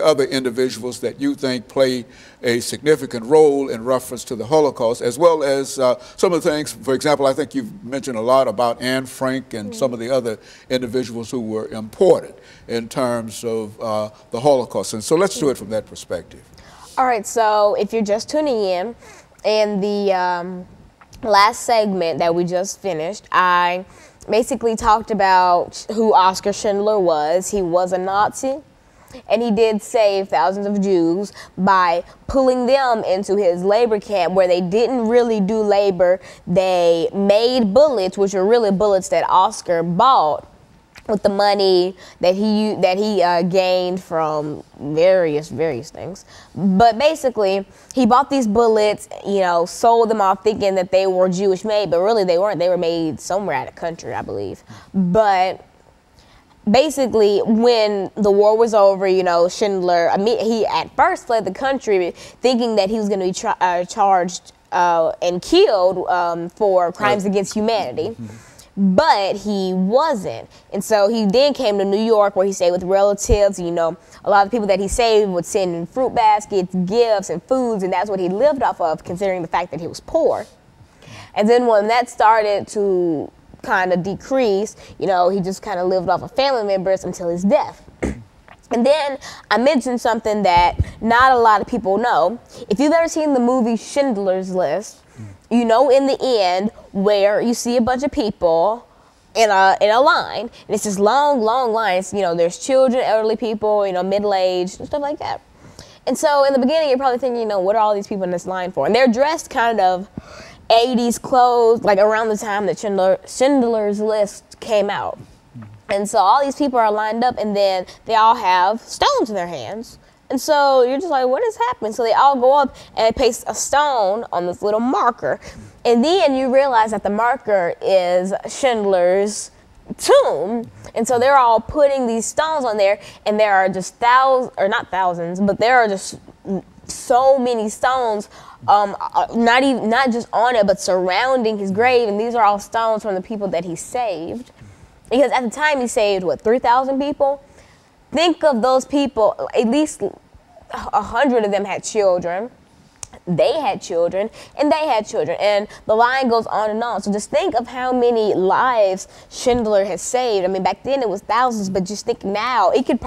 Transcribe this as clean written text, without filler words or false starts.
other individuals that you think play a significant role in reference to the Holocaust, as well as some of the things, for example, I think you've mentioned a lot about Anne Frank and some of the other individuals who were important in terms of the Holocaust. And so let's do it from that perspective. All right, so if you're just tuning in the last segment that we just finished, I basically talked about who Oskar Schindler was. He was a Nazi. And he did save thousands of Jews by pulling them into his labor camp where they didn't really do labor. They made bullets, which were really bullets that Oskar bought with the money that he gained from various things. But basically, he bought these bullets, you know, sold them off thinking that they were Jewish made, but really they weren't. They were made somewhere out of the country, I believe. But basically, when the war was over, you know, Schindler, he at first fled the country thinking that he was going to be charged and killed for crimes against humanity. But he wasn't. And so he then came to New York, where he stayed with relatives. You know, a lot of people that he saved would send in fruit baskets, gifts, and foods, and that's what he lived off of, considering the fact that he was poor. And then when that started to kind of decrease, you know, he just kind of lived off of family members until his death. And then I mentioned something that not a lot of people know. If you've ever seen the movie Schindler's List, you know, in the end where you see a bunch of people in a line, and it's this long lines. You know, there's children, elderly people, you know, middle-aged and stuff like that. And so in the beginning, you're probably thinking, you know, what are all these people in this line for? And they're dressed kind of 80s clothes, like around the time that Schindler's List came out. And so all these people are lined up, and then they all have stones in their hands. And so you're just like, what is happening? So they all go up and they paste a stone on this little marker. And then you realize that the marker is Schindler's tomb. And so they're all putting these stones on there, and there are just not thousands, but there are just so many stones, not just on it, but surrounding his grave. And these are all stones from the people that he saved. Because at the time he saved, what, 3,000 people? Think of those people, at least 100 of them had children. They had children, and they had children, and the line goes on and on. So just think of how many lives Schindler has saved. I mean, back then it was thousands, but just think now, it could probably